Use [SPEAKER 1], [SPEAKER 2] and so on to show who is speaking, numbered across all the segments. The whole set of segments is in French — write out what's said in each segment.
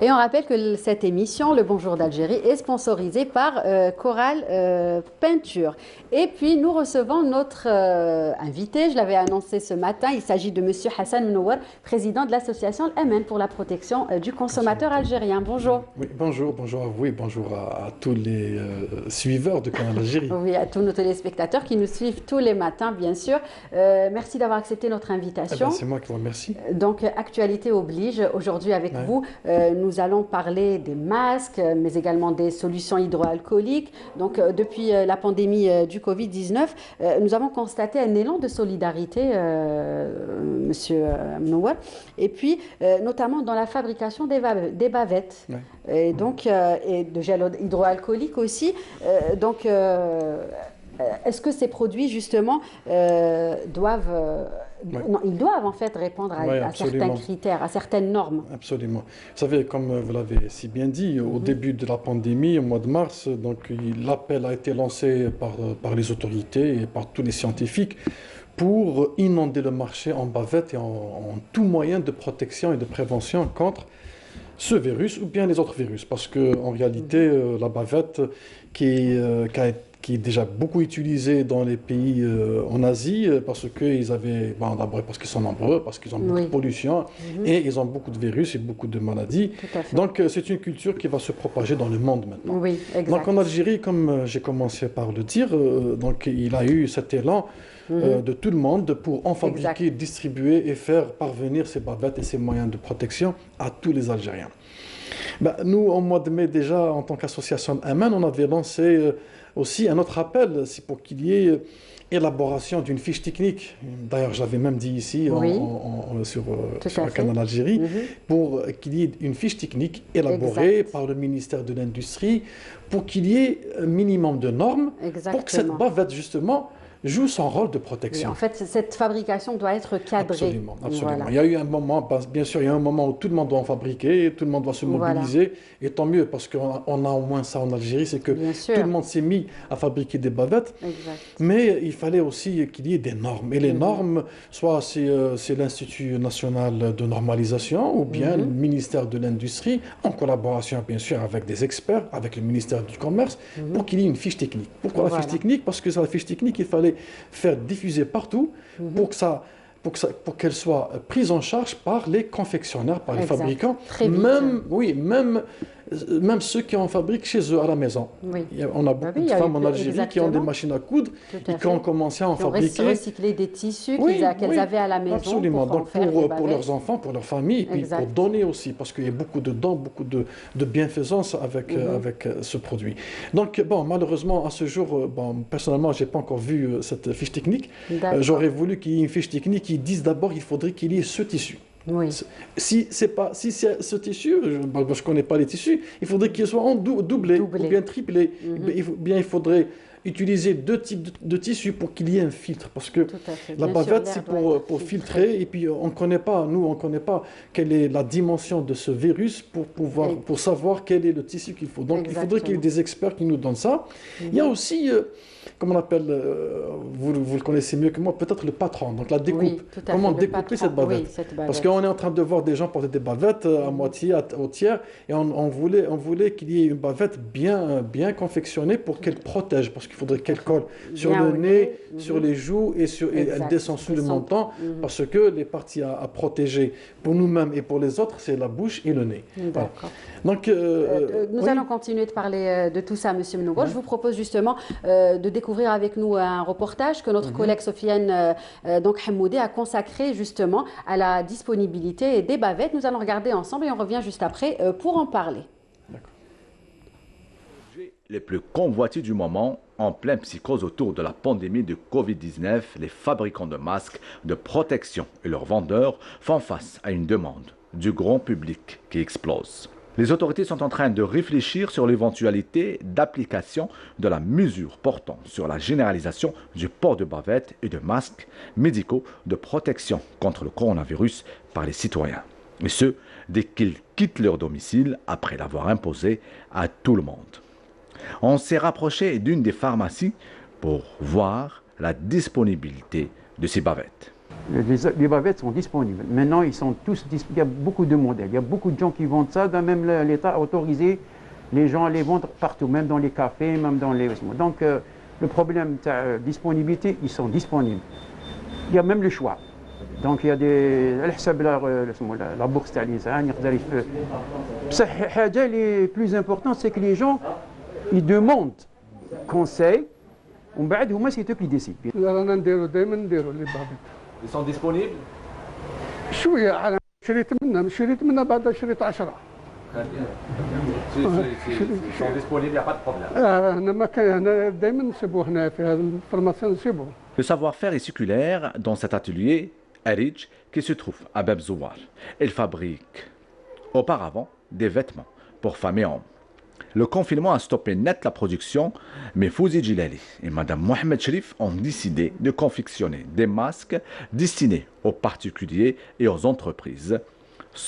[SPEAKER 1] Et on rappelle que cette émission, Le Bonjour d'Algérie, est sponsorisée par Coral Peinture. Et puis nous recevons notre invité, je l'avais annoncé ce matin, il s'agit de Monsieur Hassan Menouar, président de l'association L'Amen pour la protection du consommateur algérien. Bonjour.
[SPEAKER 2] Oui, bonjour à vous et bonjour à tous les suiveurs de Canal Algérie.
[SPEAKER 1] Oui, à tous nos téléspectateurs qui nous suivent tous les matins, bien sûr. Merci d'avoir accepté notre invitation.
[SPEAKER 2] C'est moi qui vous remercie.
[SPEAKER 1] Donc, actualité oblige. Aujourd'hui, avec vous, nous allons parler des masques, mais également des solutions hydroalcooliques. Donc, depuis la pandémie du Covid-19, nous avons constaté un élan de solidarité, Monsieur Menouar, et puis notamment dans la fabrication des bavettes, et donc et de gel hydroalcoolique aussi. Donc, est-ce que ces produits justement doivent non, ils doivent en fait répondre à certains critères, à certaines normes.
[SPEAKER 2] Absolument. Vous savez, comme vous l'avez si bien dit, au début de la pandémie, au mois de mars, donc l'appel a été lancé par les autorités et par tous les scientifiques pour inonder le marché en bavettes et en tout moyen de protection et de prévention contre ce virus ou bien les autres virus. Parce qu'en réalité, la bavette qui est déjà beaucoup utilisée dans les pays en Asie, parce qu'ils avaient, d'abord parce qu'ils sont nombreux, parce qu'ils ont beaucoup de pollution, et ils ont beaucoup de virus et beaucoup de maladies. Donc c'est une culture qui va se propager dans le monde maintenant.
[SPEAKER 1] Oui, exact.
[SPEAKER 2] Donc en Algérie, comme j'ai commencé par le dire, donc il a eu cet élan de tout le monde pour en fabriquer, distribuer et faire parvenir ces bavettes et ces moyens de protection à tous les Algériens. Nous, au mois de mai déjà, en tant qu'association Amen, on avait lancé aussi un autre appel, c'est pour qu'il y ait élaboration d'une fiche technique. D'ailleurs, j'avais même dit ici sur le canal Algérie, pour qu'il y ait une fiche technique élaborée par le ministère de l'Industrie, pour qu'il y ait un minimum de normes, pour que cette bavette, justement, joue son rôle de protection.
[SPEAKER 1] Oui, en fait, cette fabrication doit être cadrée.
[SPEAKER 2] Absolument. Voilà. Il y a eu un moment, bien sûr, il y a un moment où tout le monde doit en fabriquer, tout le monde doit se mobiliser, et tant mieux, parce qu'on a au moins ça en Algérie, c'est que tout le monde s'est mis à fabriquer des bavettes, mais il fallait aussi qu'il y ait des normes. Et les normes, soit c'est l'Institut national de normalisation, ou bien le ministère de l'Industrie, en collaboration, bien sûr, avec des experts, avec le ministère du Commerce, pour qu'il y ait une fiche technique. Pourquoi la fiche technique? Parce que la fiche technique, il fallait faire diffuser partout pour qu'elle soit prise en charge par les confectionnaires, par les fabricants, même ceux qui en fabriquent chez eux à la maison. On a beaucoup de femmes en Algérie qui ont des machines à coudre et qui ont commencé à en fabriquer.
[SPEAKER 1] Recycler des tissus qu'elles avaient à la maison.
[SPEAKER 2] Absolument. Donc pour leurs enfants, pour leurs familles, et puis pour donner aussi, parce qu'il y a beaucoup de dons, beaucoup de bienfaisance avec ce produit. Donc malheureusement, à ce jour, personnellement, je n'ai pas encore vu cette fiche technique. J'aurais voulu qu'il y ait une fiche technique qui dise d'abord qu'il faudrait qu'il y ait ce tissu. Si c'est ce tissu, je ne connais pas les tissus, il faudrait qu'il soit doublé ou bien triplé. Il faudrait utiliser deux types de tissus pour qu'il y ait un filtre, parce que la bavette c'est pour filtrer, et puis on ne connaît pas quelle est la dimension de ce virus pour savoir quel est le tissu qu'il faut. Donc il faudrait qu'il y ait des experts qui nous donnent ça. Il y a aussi comment on appelle, vous le connaissez mieux que moi, peut-être le patron, donc la découpe. Comment découper cette bavette. Parce qu'on est en train de voir des gens porter des bavettes à moitié, au tiers, et on voulait qu'il y ait une bavette bien confectionnée pour qu'elle protège, parce qu'il faudrait qu'elle colle sur le nez, sur les joues, et elle descend sous le menton, parce que les parties à protéger pour nous-mêmes et pour les autres, c'est la bouche et le nez. Voilà. Donc,
[SPEAKER 1] nous allons continuer de parler de tout ça, Monsieur Menouar. Je vous propose justement de découvrir avec nous un reportage que notre collègue Sofiane Hamoudé a consacré justement à la disponibilité des bavettes. Nous allons regarder ensemble et on revient juste après pour en parler.
[SPEAKER 3] Les plus convoités du moment, en pleine psychose autour de la pandémie de Covid-19, les fabricants de masques de protection et leurs vendeurs font face à une demande du grand public qui explose. Les autorités sont en train de réfléchir sur l'éventualité d'application de la mesure portant sur la généralisation du port de bavettes et de masques médicaux de protection contre le coronavirus par les citoyens. Et ce, dès qu'ils quittent leur domicile après l'avoir imposé à tout le monde. On s'est rapproché d'une des pharmacies pour voir la disponibilité de ces bavettes.
[SPEAKER 4] Les bavettes sont disponibles. Maintenant, ils sont tous il y a beaucoup de modèles. Il y a beaucoup de gens qui vendent ça. Même l'État a autorisé les gens à les vendre partout, même dans les cafés, même dans les... Donc, le problème de disponibilité, ils sont disponibles. Il y a même le choix. Donc, il y a des... la bourse تاع الإنسان يقدر يشوف. بصح الحاجة les plus importantes, c'est que les gens, ils demandent conseil. ومن بعد هما سي تو كي ديسيد.
[SPEAKER 5] رانا دائما نديروا لي بافيت.
[SPEAKER 3] Ils sont disponibles.
[SPEAKER 5] شويه على شريت منها بعد شريت 10.
[SPEAKER 3] Ils sont disponibles, il n'y a pas de problème.
[SPEAKER 5] هنا ما كان هنا دائما نسيبوه هنا في هذا الفورماسيون نسيبوه.
[SPEAKER 3] Le savoir-faire est séculaire dans cet atelier Arij qui se trouve à Bab Zouar. Il fabrique auparavant des vêtements pour femmes et hommes. Le confinement a stoppé net la production, mais Fouzi Djilali et Madame Mohamed Sherif ont décidé de confectionner des masques destinés aux particuliers et aux entreprises.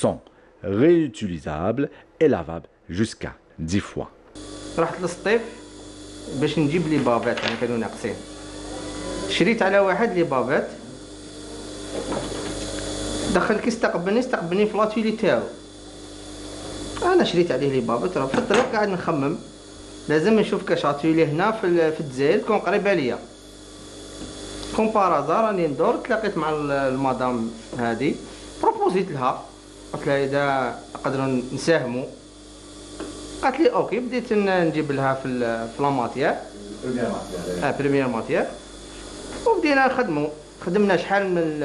[SPEAKER 3] Sont réutilisables et lavables jusqu'à 10 fois.
[SPEAKER 6] رحت للصيف باش نجيب لي بافات يعني كانوا ناقصين. شريت على واحد لي بافات. دخل كي استقبلني في لاتيلي تاعو. انا شريت عليه لي بابات راه في الطريق قاعد نخمم لازم نشوف كاش اتيلي هنا في الجزائر تكون قريبه ليا كومبارازا راني ندور تلاقيت مع المدام هذه بروبوزيت لها قلت لها اذا نقدروا نساهموا قالت لي اوكي بديت نجيب لها في لا ماتيير بريمير ماتيير وبدينا نخدموا خدمنا شحال من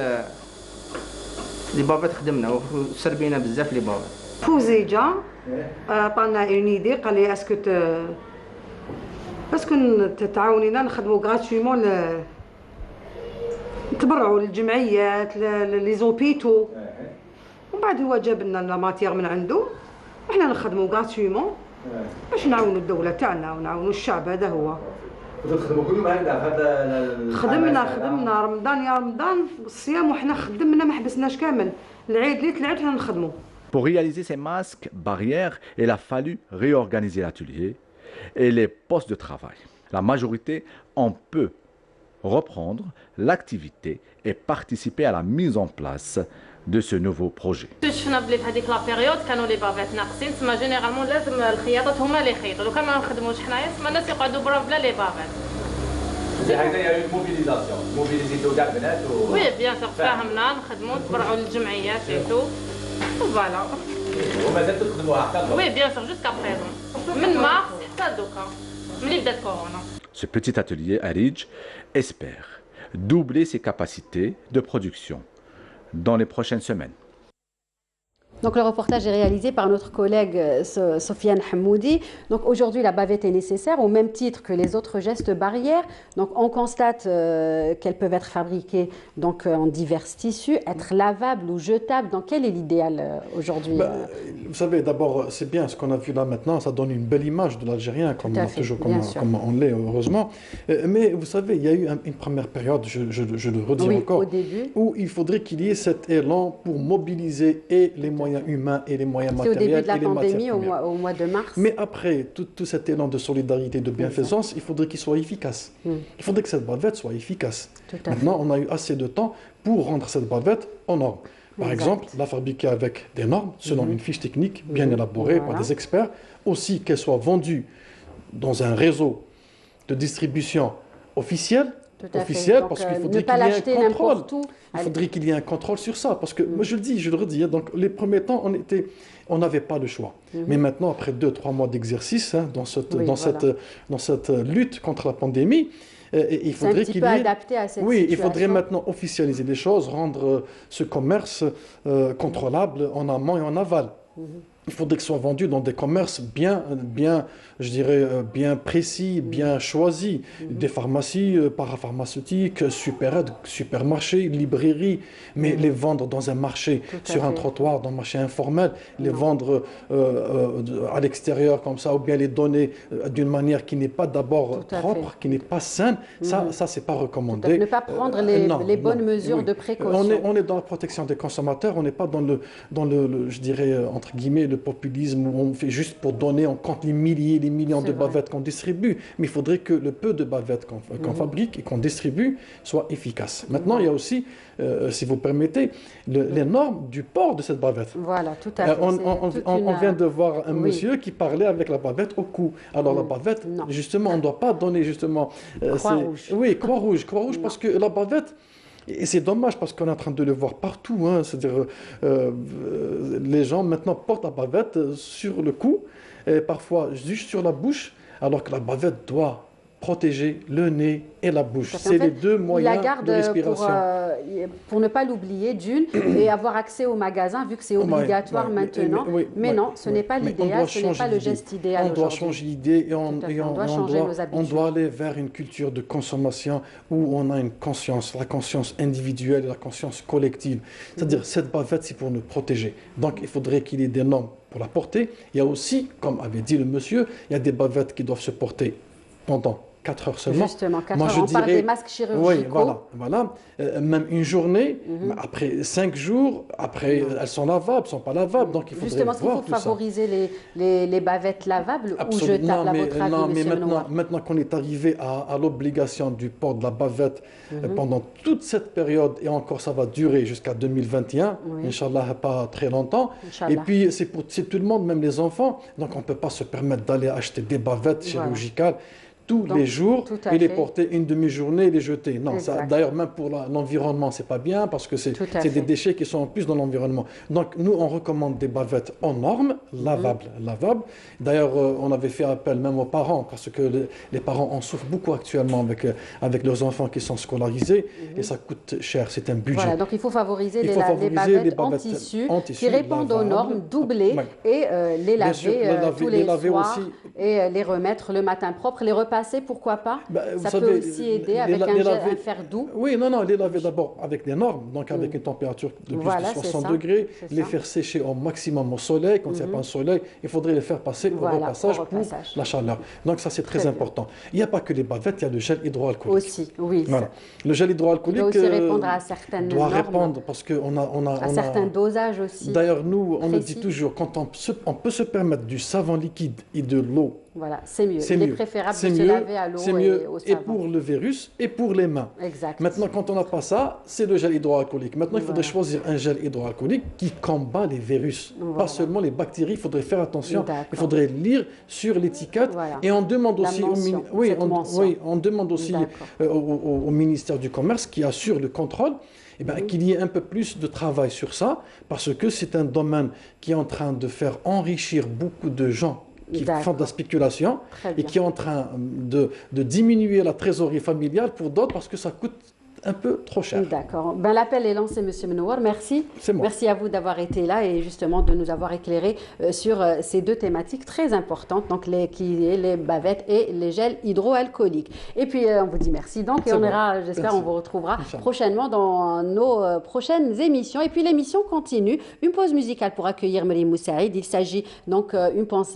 [SPEAKER 6] لي بابات خدمنا وسربينا بزاف لي بابات
[SPEAKER 7] فوزي جا عطانا اون ايدي قال لي اسكو تعاونينا نخدموا غراتويمون نتبرعوا للجمعيات لي زوبيتو ومن بعد هو جاب لنا لا ماتيير من عنده وحنا نخدموا غراتويمون باش نعاونوا الدوله تاعنا ونعاونوا الشعب. هذا هو.
[SPEAKER 3] تخدموا كل يوم هكذا في هذا
[SPEAKER 7] خدمنا رمضان يا رمضان الصيام وحنا خدمنا ما حبسناش كامل. العيد ليت العيد حنا نخدموا.
[SPEAKER 3] Pour réaliser ces masques barrières, il a fallu réorganiser l'atelier et les postes de travail. La majorité en peut reprendre l'activité et participer à la mise en place de ce nouveau projet.
[SPEAKER 8] شفنا بلي في هذيك لا بيريود كانوا لي بافات ناقصين تما جينيرالمون لازم الخياطات هما اللي يخيطوا لو كان ما نخدموش حنايا تما الناس يقعدوا برا بلا لي بافات.
[SPEAKER 3] هكذا يا موبيليزاسيون موبيليزيتو كاع البنات
[SPEAKER 8] وي بيان سور فاهمنا نخدموا نتبرعوا للجمعيات ايتو فوالا.
[SPEAKER 3] ومازال تخدموها حتى
[SPEAKER 8] وي بيان سور جوسكا بريزون من مارس حتى دوكا ملي بدات كورونا.
[SPEAKER 3] Ce petit atelier Arij espère doubler ses capacités de production dans les prochaines semaines.
[SPEAKER 1] Donc le reportage est réalisé par notre collègue Sofiane Hamoudi. Donc aujourd'hui la bavette est nécessaire au même titre que les autres gestes barrières. Donc on constate qu'elles peuvent être fabriquées donc en divers tissus, être lavables ou jetables. Donc quel est l'idéal aujourd'hui?
[SPEAKER 2] Vous savez, d'abord c'est bien ce qu'on a vu là maintenant, ça donne une belle image de l'Algérien comme on l'est heureusement. Mais vous savez, il y a eu une première période, je le redis encore,
[SPEAKER 1] au début,
[SPEAKER 2] où il faudrait qu'il y ait cet élan pour mobiliser et les moyens humains et les moyens matériels.
[SPEAKER 1] C'est au début de la pandémie, au mois de mars.
[SPEAKER 2] Mais après, tout cet élan de solidarité, de bienfaisance, il faudrait qu'il soit efficace. Il faudrait que cette bavette soit efficace. Maintenant, on a eu assez de temps pour rendre cette bavette aux normes. Par exemple, la fabriquer avec des normes, selon une fiche technique bien élaborée par des experts. Aussi, qu'elle soit vendue dans un réseau de distribution officiel. Parce qu'il faudrait qu'il y ait un contrôle. Il faudrait qu'il y ait un contrôle sur ça. Parce que, moi je le dis, je le redis, donc les premiers temps, on n'avait pas le choix. Mais maintenant, après 2-3 mois d'exercice dans cette lutte contre la pandémie, il faudrait qu'il y ait...
[SPEAKER 1] adapté à cette
[SPEAKER 2] il faudrait maintenant officialiser les choses, rendre ce commerce contrôlable en amont et en aval. Il faudrait que ce soit vendu dans des commerces bien précis, bien choisis. Des pharmacies, parapharmaceutiques, supermarchés, librairies. Mais les vendre dans un marché, sur un trottoir, dans un marché informel, les vendre à l'extérieur comme ça, ou bien les donner d'une manière qui n'est pas d'abord propre, qui n'est pas saine, ça c'est pas recommandé.
[SPEAKER 1] Donc, ne pas prendre les bonnes mesures de précaution.
[SPEAKER 2] On est dans la protection des consommateurs, on n'est pas dans le je dirais, entre guillemets, le populisme où on fait juste pour donner, on compte les milliers, les millions de bavettes qu'on distribue. Mais il faudrait que le peu de bavettes qu'on fabrique et qu'on distribue soit efficace. Maintenant, il y a aussi, si vous permettez, les normes du port de cette bavette.
[SPEAKER 1] Voilà, tout à fait.
[SPEAKER 2] On vient de voir un monsieur qui parlait avec la bavette au cou. Alors la bavette, justement, on ne doit pas donner justement...
[SPEAKER 1] Croix-rouge.
[SPEAKER 2] Oui, croix-rouge parce que la bavette... Et c'est dommage parce qu'on est en train de le voir partout. Hein, c'est-à-dire, les gens maintenant portent la bavette sur le cou, et parfois juste sur la bouche, alors que la bavette doit protéger le nez et la bouche. C'est les deux moyens de respiration.
[SPEAKER 1] Pour ne pas l'oublier, d'une, et avoir accès au magasin, vu que c'est obligatoire maintenant. Mais non, ce n'est pas l'idéal, ce n'est pas le geste idéal.
[SPEAKER 2] On doit changer d'idée et on doit aller vers une culture de consommation où on a une conscience, la conscience individuelle et la conscience collective. C'est-à-dire, cette bavette, c'est pour nous protéger. Donc, il faudrait qu'il y ait des normes pour la porter. Il y a aussi, comme avait dit le monsieur, il y a des bavettes qui doivent se porter pendant 4 heures seulement.
[SPEAKER 1] Justement, 4 heures. On parle des masques chirurgicaux.
[SPEAKER 2] Oui, voilà. Même une journée, après 5 jours, après, elles sont lavables, elles ne sont pas lavables. Donc, il faudrait
[SPEAKER 1] justement, il faut favoriser les bavettes lavables ou jetables, à votre avis,
[SPEAKER 2] non, mais maintenant qu'on est arrivé à l'obligation du port de la bavette pendant toute cette période, et encore ça va durer jusqu'à 2021, Inch'Allah, pas très longtemps. Et puis, c'est tout le monde, même les enfants. Donc, on ne peut pas se permettre d'aller acheter des bavettes chirurgicales tous les jours et les porter une demi-journée et les jeter. Non, d'ailleurs, même pour l'environnement, c'est pas bien parce que c'est des déchets qui sont en plus dans l'environnement. Donc, nous, on recommande des bavettes en normes, lavables. D'ailleurs, on avait fait appel même aux parents parce que les parents en souffrent beaucoup actuellement avec leurs enfants qui sont scolarisés et ça coûte cher, c'est un budget.
[SPEAKER 1] Voilà, donc il faut favoriser les bavettes en tissu qui répondent aux normes, doublées et les laver tous les soirs et les remettre le matin propre, les repasser, pourquoi pas. Ça peut aussi aider avec un fer doux.
[SPEAKER 2] Oui, les laver d'abord avec des normes, donc avec une température de plus de 60 degrés, les faire sécher au maximum au soleil. Quand il n'y a pas un soleil, il faudrait les faire passer au repassage pour la chaleur. Donc ça, c'est très important. Il n'y a pas que les bavettes, il y a le gel hydroalcoolique.
[SPEAKER 1] Aussi, oui.
[SPEAKER 2] Voilà. Le gel hydroalcoolique
[SPEAKER 1] doit aussi répondre à certaines normes.
[SPEAKER 2] Répondre parce qu'on a
[SPEAKER 1] certains dosages aussi.
[SPEAKER 2] D'ailleurs, nous, on le dit toujours, quand on peut se permettre du savon liquide et de l'eau.
[SPEAKER 1] Voilà, c'est mieux. Il est préférable de se laver à l'eau et au savon.
[SPEAKER 2] Et pour le virus et pour les mains.
[SPEAKER 1] Exact.
[SPEAKER 2] Maintenant, quand on n'a pas ça, c'est le gel hydroalcoolique. Maintenant, il faudrait choisir un gel hydroalcoolique qui combat les virus. Pas seulement les bactéries, il faudrait faire attention. Il faudrait lire sur l'étiquette. Et on demande aussi, on demande aussi au ministère du Commerce qui assure le contrôle qu'il y ait un peu plus de travail sur ça, parce que c'est un domaine qui est en train de faire enrichir beaucoup de gens qui font de la spéculation et qui est en train de diminuer la trésorerie familiale pour d'autres parce que ça coûte un peu trop cher.
[SPEAKER 1] D'accord. L'appel est lancé, M. Menouar. Merci.
[SPEAKER 2] C'est moi.
[SPEAKER 1] Merci à vous d'avoir été là et justement de nous avoir éclairé sur ces deux thématiques très importantes, donc les bavettes et les gels hydroalcooliques. Et puis, on vous dit merci. Donc, et on ira, j'espère, on vous retrouvera prochainement dans nos prochaines émissions. Et puis, l'émission continue. Une pause musicale pour accueillir Marie Moussaïd. Il s'agit donc une pensée